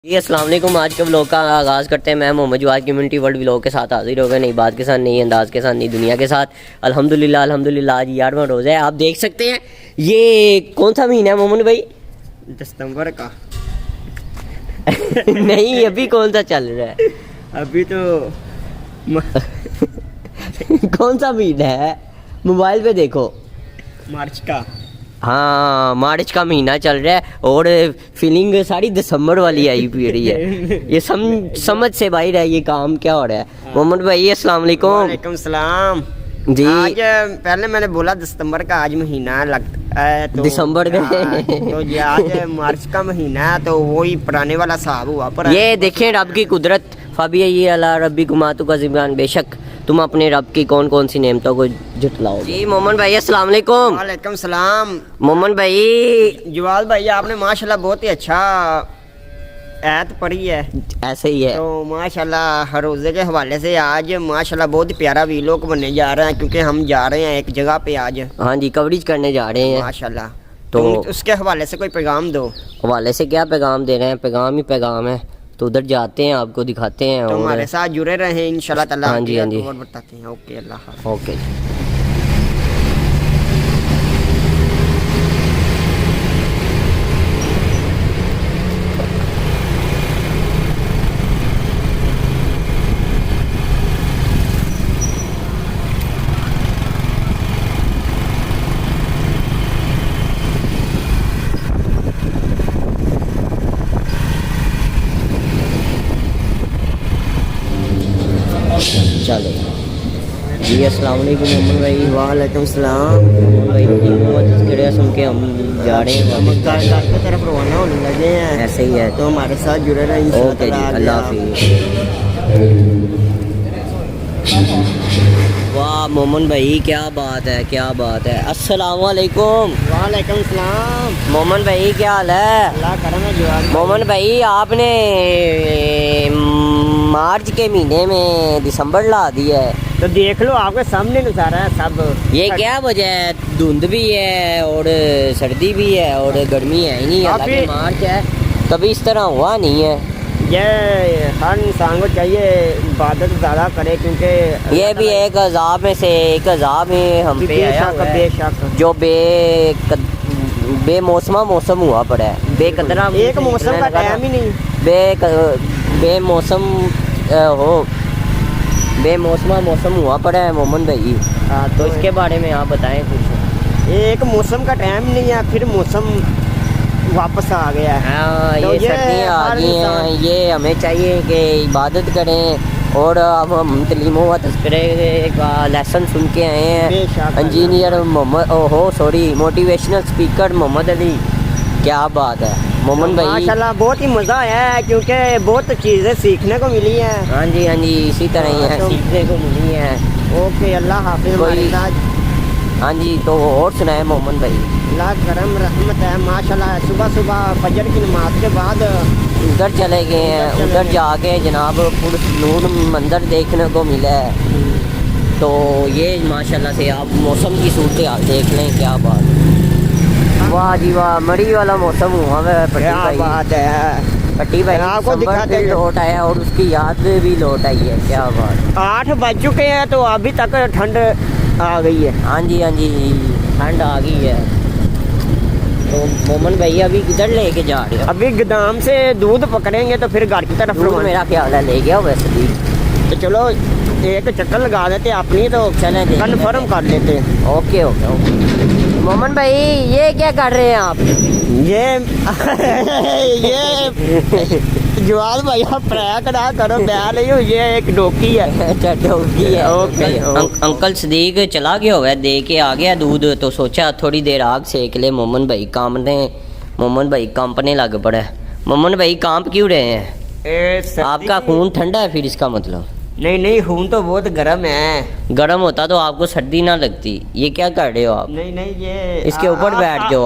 जी अस्सलाम वालेकुम। आज के व्लॉग का आगाज़ करते हैं। मैं Mohammad Jawad community world vlog के साथ हाजिर हो गए, नई बात के साथ, नई अंदाज के साथ, नई दुनिया के साथ। अल्हम्दुलिल्लाह अल्हम्दुलिल्लाह आज 11वां रोज़ा है। आप देख सकते हैं ये कौन सा महीना है मोहम्मद भाई? दिसंबर का नहीं, अभी कौन सा चल रहा है? अभी तो कौन सा महीना है? मोबाइल पे देखो। मार्च का। हाँ, मार्च का महीना चल रहा है और फीलिंग सारी दिसंबर वाली आई पी रही है। ये समझ से बाहर है ये काम क्या हो रहा है। मोहम्मद भाई अस्सलाम वालेकुम। वालेकुम सलाम जी। आज पहले मैंने बोला दिसंबर का, आज महीना लगता है तो दिसंबर का तो ये आज मार्च का महीना है तो वही पुराने वाला हिसाब हुआ पर ये देखें रब की कुदरत। फबी ये अला रब्बी गुमातु का ज़िबान, बेशक तुम अपने रब की कौन कौन सी नेमतों को जुटलाओ। जी मोहम्मद भाई अस्सलाम वालेकुम। वालेकुम सलाम। मोहम्मद भाई जवाद भाई आपने माशाल्लाह बहुत ही अच्छा ऐत पढ़ी है। ऐसे ही है तो माशाल्लाह हर रोज़े के हवाले से आज माशाल्लाह बहुत ही प्यारा वीलॉग बनने जा रहा है क्योंकि हम जा रहे हैं एक जगह पे आज। हाँ जी, कवरेज करने जा रहे हैं माशाल्लाह। तो उसके हवाले से कोई पैगाम दो। हवाले से क्या पैगाम दे रहे हैं? पैगाम ही पैगाम है। तो उधर जाते हैं, आपको दिखाते हैं तो और हमारे साथ जुड़े रहे इंशाल्लाह ताला। हाँ जी, हाँ जी। और बताते हैं। ओके अल्लाह हाफ़िज़। ओके। चलो जी अस्सलाम वालेकुम मोहम्मद भाई। वालेकुम सलाम। मोहम्मद भाई की सुन के हम जा रहे हैं हम वापस। घर की तरफ रवाना होने लगे हैं। ऐसे ही है तो हमारे साथ जुड़े रहे इंशाल्लाह ओके जी, ताला। अल्लाह हाफिज़। वाह मोहम्मद भाई क्या बात है, क्या बात है। अस्सलाम वालेकुम। वालेकुम सलाम। मोहम्मद भाई क्या हाल है? अल्लाह करम है जवाद। मोहम्मद भाई आपने मार्च के महीने में दिसंबर ला दिया है। तो देख लो आपके सामने नज़ारा है सब। ये क्या वजह है? धुंध भी है और सर्दी भी है और गर्मी है ही नहीं। हालांकि मार्च है, कभी इस तरह हुआ नहीं है। ये हर इंसान को चाहिए इबादत ज़्यादा करे क्योंकि ये भी एक अजाब में से एक अजाब में हम पे आया हुआ है, बेशक जो बेमौसमा मौसम हुआ पड़ा है। बेकदरा एक मौसम का टाइम ही नहीं। बेमौसम हो बेमौसमा मौसम हुआ पड़ा है मोहम्मद भाई। हाँ तो इसके बारे में आप बताएं कुछ। एक मौसम का टाइम नहीं है, फिर मौसम वापस आ गया है। हाँ, तो ये सर्दियाँ आ गई हैं। ये हमें चाहिए कि इबादत करें और अब हम तलीमों व तस्करे का लेसन सुन के आए हैं। Engineer motivational speaker Mohammad Ali, क्या बात है मोहम्मद भाई। माशाल्लाह बहुत ही मज़ा आया है क्योंकि बहुत चीज़ें सीखने को मिली हैं। हाँ जी, हाँ जी, इसी तरह ही है, सीखने को मिली है। ओके अल्लाह हाफिज़। हमारे साथ हाँ जी, तो और सुनाए मोहम्मद भाई। अल्लाह करम रहमत है माशाल्लाह। सुबह सुबह फजर की नमाज के बाद उधर चले गए हैं। उधर जाके जनाब पुरनूर मंदिर देखने को मिला है। तो ये माशाल्लाह से आप मौसम की सूरत हाल देख लें, क्या बात है। वाह जी वाह, मरी वाला मौसम हुआ है। क्या बात है। पट्टी भाई आपको दिखाते हैं। लौट आया और उसकी याद भी लौट आई है, क्या बात। 8 बज चुके हैं तो अभी तक ठंड आ गई है। हाँ जी, हाँ जी, ठंड आ गई है। तो मोहम्मद भाई अभी किधर लेके जा रहे हो? अभी गोदाम से दूध पकड़ेंगे तो फिर घर की तरफ दूध मेरा ख्याल है ले गया वैसे भी। तो चलो एक चक्कर लगा देते अपनी, तो चलें कन्फर्म कर लेते हैं। Okay okay okay. मोहम्मद भाई ये क्या कर रहे हैं आप? ये जवाद भाई आप प्रयाग ना करो, बयान नहीं हो। ये एक डोकी है। अच्छा डोगी है। ओके, अंकल सदीक चला गया हुआ है, दे के आ गया दूध। तो सोचा थोड़ी देर आग सेक ले। मोहम्मद भाई कांपने लग पड़ा है। मोहम्मद भाई कांप क्यों रहे हैं? आपका खून ठंडा है फिर इसका मतलब? नहीं खून तो बहुत गर्म है। गर्म होता तो आपको सर्दी ना लगती। ये क्या कर रहे हो आप? नहीं ये इसके ऊपर बैठ जाओ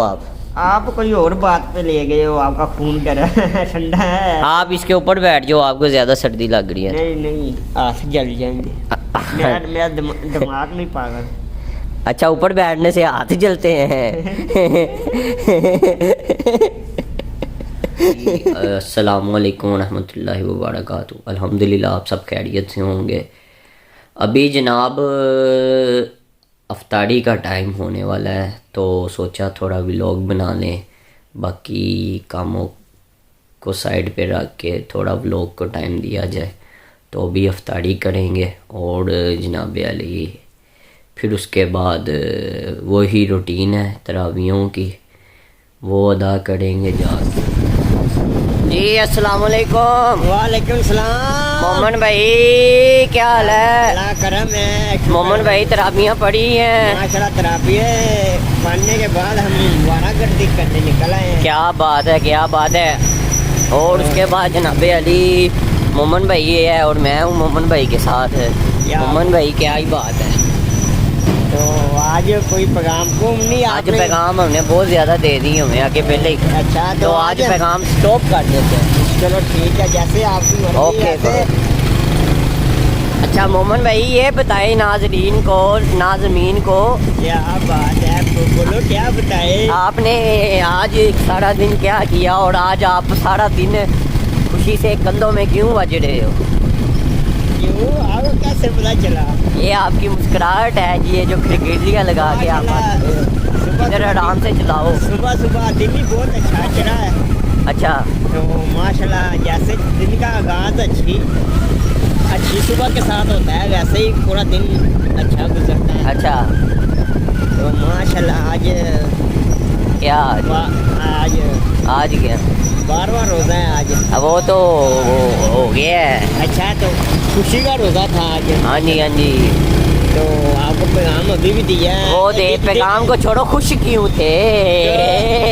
आप कोई और बात पे ले गए हो। आपका खून गर्म है, ठंडा है। आप इसके ऊपर बैठ जाओ, आपको ज्यादा सर्दी लग रही है। नहीं हाथ जल जाएंगे। मेरा दिमाग नहीं पागल। अच्छा, ऊपर बैठने से हाथ जलते हैं। अस्सलामुअलैकुम रहमतुल्लाहि व बरकातहू। अल्हम्दुलिल्लाह आप सब खैरियत से होंगे। अभी जनाब अफ्तारी का टाइम होने वाला है तो सोचा थोड़ा व्लॉग बना लें, बाकी कामों को साइड पे रख के थोड़ा व्लॉग को टाइम दिया जाए। तो अभी अफ्तारी करेंगे और जनाब अली फिर उसके बाद वही रूटीन है तरावियों की, वो अदा करेंगे जाके। जी अस्सलाम वालेकुम। वालेकुम सलाम। मोमन भाई क्या हाल है? अल्लाह करम है। मोमन भाई तराबियाँ पढ़ी हैं? माशाल्लाह तराबी पढ़ने के बाद हम वारागर्दी करने निकल आए हैं। क्या बात है, क्या बात है। और उसके बाद जनाब अली मोमन भाई ये है और मैं हूँ मोमन भाई के साथ। मोमन भाई क्या ही बात है। तो आज कोई पैगाम को नहीं, आज पैगाम हमने बहुत ज़्यादा दे दी हमें आगे पहले ही। अच्छा तो आज पैगाम स्टॉप कर देते हैं। चलो ठीक है, जैसे आपकी मर्जी। ओके। अच्छा मोमन भाई ये बताए नाजरीन को, नाज़मीन को, क्या बात है, बोलो क्या बताए। आपने आज सारा दिन क्या किया और आज आप सारा दिन खुशी से कंधों में क्यों बज रहे हो? क्यों, आपको कैसे पता चला? ये आपकी मुस्कुराहट है जी, ये जो क्रिकेटियाँ लगा के आप इधर आराम से चलाओ। सुबह सुबह दिन ही बहुत अच्छा चला है। अच्छा तो माशाल्लाह जैसे दिन का आगाज़ अच्छी सुबह के साथ होता है, वैसे ही पूरा दिन अच्छा गुजरता है। अच्छा तो माशाल्लाह आज क्या आज क्या 12वां रोज़ा है आज। अब वो तो हो गया है। अच्छा तो खुशी का रोज़ा था आज। हाँ जी हाँ जी। तो आपको पैगाम अभी भी दिया है। वो दे पैगाम को छोड़ो, खुश क्यों थे?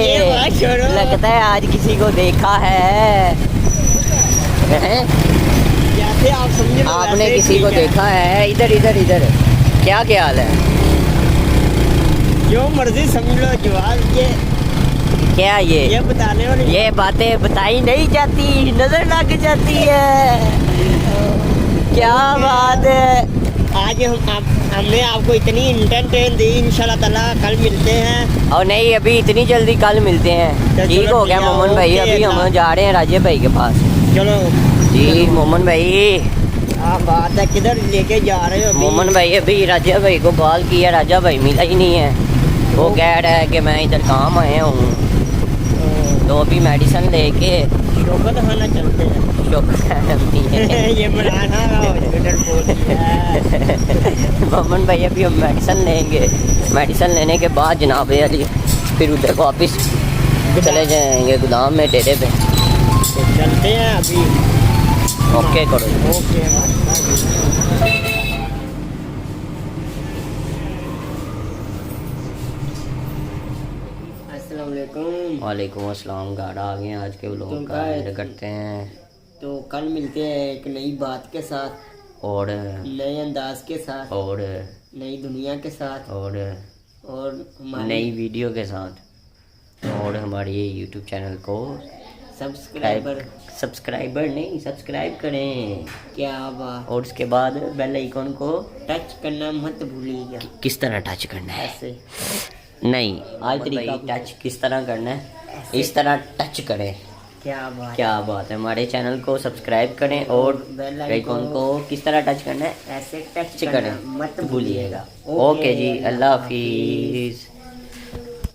ये बात छोड़ो। लगता है आज किसी को देखा है। जैसे आप समझे, आपने किसी को देखा है? इधर इधर इधर क्या ख्याल है? जो मर्जी समझ लो, जवाब क्या ये बताने वाली ये बातें बताई नहीं जाती, नजर लग जाती है। क्या बात है। आज हमने आपको इतनी इंटरटेन दी। इंशाल्लाह ताला कल मिलते हैं। और नहीं अभी इतनी जल्दी कल मिलते हैं। तो ठीक चलो हो गया ठीक है, मोमन भाई। ओके, अभी हम अल्लाह। जा रहे हैं राजे भाई के पास। चलो जी मोमन भाई। आप बात है, किधर लेके जा रहे हो अभी? मोमन भाई अभी राजा भाई को कॉल किया, राजा भाई मिला ही नहीं है। वो कह रहा है कि मैं इधर काम आया हूँ, तो अभी मेडिसिन लेके शोकत खाना चलते हैं। ये बनाना हॉस्पिटल पहुंच गया। मोमन भाई अभी हम मेडिसिन लेंगे, मेडिसिन लेने के बाद जनाब अली फिर उधर वापस चले जाएंगे गोदाम में डेरे पे। तो चलते हैं अभी। ओके करो। ओके। अस्सलाम वालेकुम। वालेकुम अस्सलाम। गाड़ा आ गए हैं, आज के व्लॉग का एंड करते हैं। तो कल मिलते हैं एक नई बात के साथ और नए अंदाज के साथ और नई दुनिया के साथ और हमारी नई वीडियो के साथ। और हमारे यूट्यूब चैनल को सब्सक्राइबर नहीं सब्सक्राइब करें। क्या बात। और उसके बाद बेल आइकन को टच करना मत भूलिएगा। किस तरह टच करना है? ऐसे नहीं आज तरीका टच किस तरह करना है? इस तरह टच करें। क्या बात। क्या बात है। हमारे चैनल को सब्सक्राइब करें और बेल आइकन को किस तरह टच करना है? ऐसे टच करें मत भूलिएगा। ओके जी, अल्लाह हाफिज़।